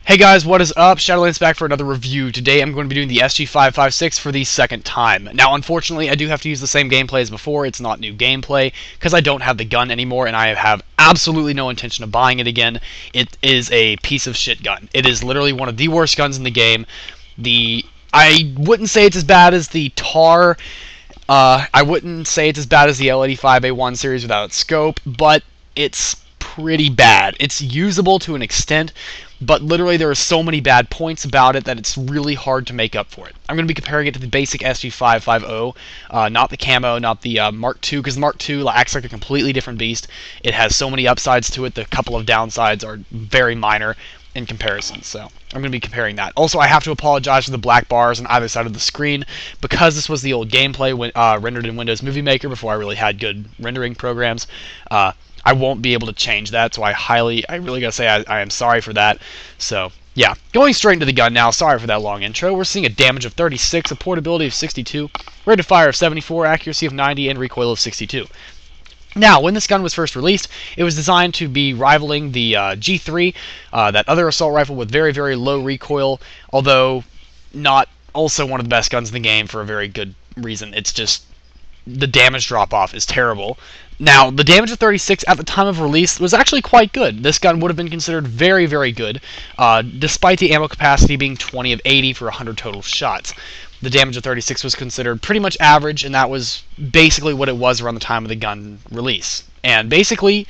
Hey guys, what is up? Shadolance back for another review. Today I'm going to be doing the SG556 for the second time. Now unfortunately I do have to use the same gameplay as before. It's not new gameplay because I don't have the gun anymore and I have absolutely no intention of buying it again. It is a piece of shit gun. It is literally one of the worst guns in the game. I wouldn't say it's as bad as the TAR. I wouldn't say it's as bad as the L85A1 series without scope, but it's pretty bad. It's usable to an extent, but literally there are so many bad points about it that it's really hard to make up for it. I'm going to be comparing it to the basic SG550, not the camo, not the Mark II, because Mark II acts like a completely different beast. It has so many upsides to it, the couple of downsides are very minor in comparison, so I'm going to be comparing that. Also, I have to apologize for the black bars on either side of the screen, because this was the old gameplay rendered in Windows Movie Maker before I really had good rendering programs. I won't be able to change that, so I really gotta say I am sorry for that. So, yeah. Going straight into the gun now, sorry for that long intro. We're seeing a damage of 36, a portability of 62, rate of fire of 74, accuracy of 90, and recoil of 62. Now, when this gun was first released, it was designed to be rivaling the G3, that other assault rifle with very, very low recoil, although not also one of the best guns in the game for a very good reason. It's just the damage drop-off is terrible. Now, the damage of 36 at the time of release was actually quite good. This gun would have been considered very, very good, despite the ammo capacity being 20 of 80 for 100 total shots. The damage of 36 was considered pretty much average, and that was basically what it was around the time of the gun release. And basically,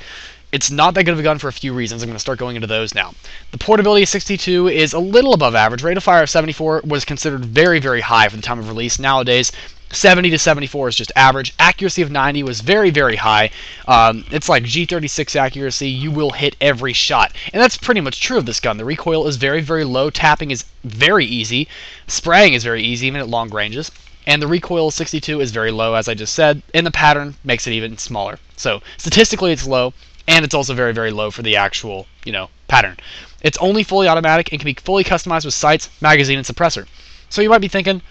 it's not that good of a gun for a few reasons. I'm going to start going into those now. The portability of 62 is a little above average. Rate of fire of 74 was considered very, very high for the time of release. Nowadays, 70 to 74 is just average. Accuracy of 90 was very, very high. It's like G36 accuracy. You will hit every shot. And that's pretty much true of this gun. The recoil is very, very low. Tapping is very easy. Spraying is very easy, even at long ranges. And the recoil 62 is very low, as I just said. And the pattern makes it even smaller. So, statistically, it's low. And it's also very, very low for the actual, pattern. It's only fully automatic and can be fully customized with sights, magazine, and suppressor. So you might be thinking,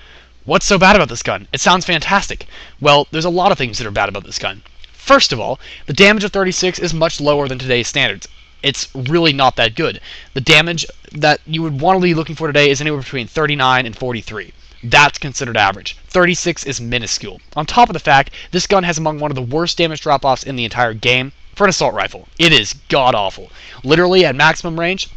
what's so bad about this gun? It sounds fantastic. Well, there's a lot of things that are bad about this gun. First of all, the damage of 36 is much lower than today's standards. It's really not that good. The damage that you would want to be looking for today is anywhere between 39 and 43. That's considered average. 36 is minuscule. On top of the fact, this gun has among one of the worst damage drop-offs in the entire game for an assault rifle. It is god-awful. Literally, at maximum range,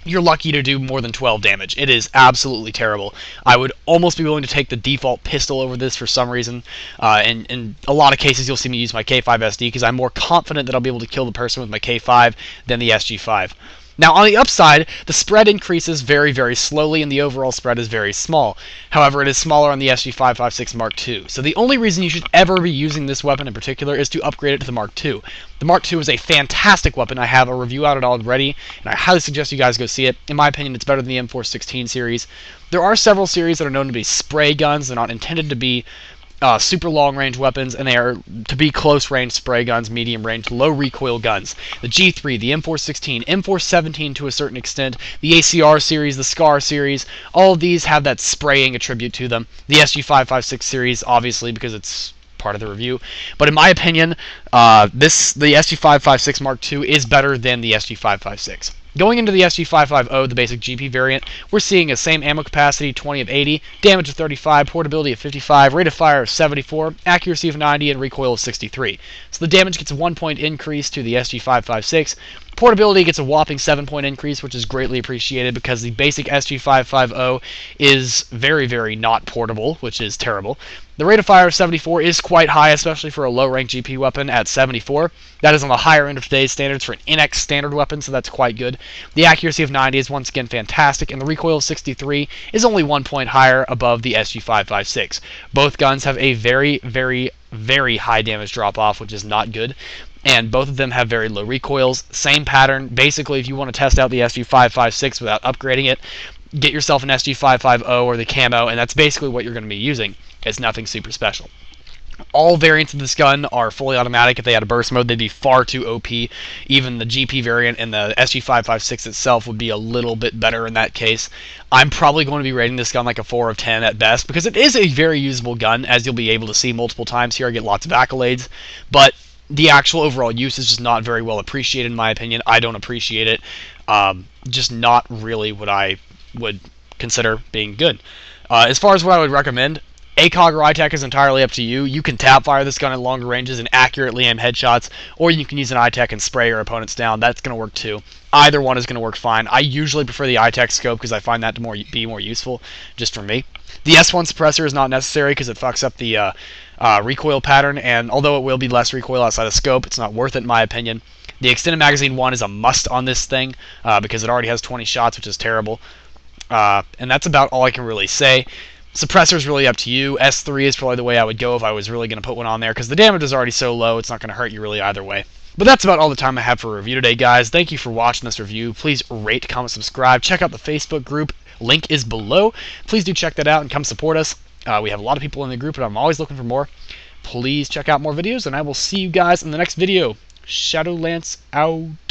you're lucky to do more than 12 damage. It is absolutely terrible. I would almost be willing to take the default pistol over this for some reason. In a lot of cases, you'll see me use my K5SD because I'm more confident that I'll be able to kill the person with my K5 than the SG5. Now, on the upside, the spread increases very, very slowly, and the overall spread is very small. However, it is smaller on the SG556 Mark II. So the only reason you should ever be using this weapon in particular is to upgrade it to the Mark II. The Mark II is a fantastic weapon. I have a review out of it already, and I highly suggest you guys go see it. In my opinion, it's better than the M416 series. There are several series that are known to be spray guns. They're not intended to be super long-range weapons, and they are to be close-range spray guns, medium-range, low-recoil guns. The G3, the M416, M417 to a certain extent, the ACR series, the SCAR series, all of these have that spraying attribute to them. The SG556 series, obviously, because it's part of the review. But in my opinion, the SG556 Mark II is better than the SG556. Going into the SG550, the basic GP variant, we're seeing a same ammo capacity, 20 of 80, damage of 35, portability of 55, rate of fire of 74, accuracy of 90, and recoil of 63. So the damage gets a 1-point increase to the SG556. Portability gets a whopping 7-point increase, which is greatly appreciated because the basic SG550 is very, very not portable, which is terrible. The rate of fire of 74 is quite high, especially for a low-rank GP weapon at 74. That is on the higher end of today's standards for an NX standard weapon, so that's quite good. The accuracy of 90 is once again fantastic, and the recoil of 63 is only 1 point higher above the SG556. Both guns have a very, very, very high damage drop-off, which is not good. And both of them have very low recoils. Same pattern. Basically, if you want to test out the SG556 without upgrading it, get yourself an SG550 or the camo, and that's basically what you're going to be using. It's nothing super special. All variants of this gun are fully automatic. If they had a burst mode, they'd be far too OP. Even the GP variant and the SG556 itself would be a little bit better in that case. I'm probably going to be rating this gun like a 4 of 10 at best, because it is a very usable gun, as you'll be able to see multiple times here. I get lots of accolades, but the actual overall use is just not very well appreciated in my opinion. I don't appreciate it. Just not really what I would consider being good. As far as what I would recommend, ACOG or ITAC is entirely up to you. You can tap fire this gun at longer ranges and accurately aim headshots, or you can use an ITAC and spray your opponents down. That's going to work too. Either one is going to work fine. I usually prefer the ITAC scope because I find that to be more useful, just for me. The S1 suppressor is not necessary because it fucks up the recoil pattern, and although it will be less recoil outside of scope, it's not worth it in my opinion. The extended magazine 1 is a must on this thing because it already has 20 shots, which is terrible. And that's about all I can really say. Suppressor is really up to you. S3 is probably the way I would go if I was really going to put one on there, because the damage is already so low, it's not going to hurt you really either way. But that's about all the time I have for review today, guys. Thank you for watching this review. Please rate, comment, subscribe. Check out the Facebook group. Link is below. Please do check that out and come support us. We have a lot of people in the group, and I'm always looking for more. Please check out more videos, and I will see you guys in the next video. Shadolance out.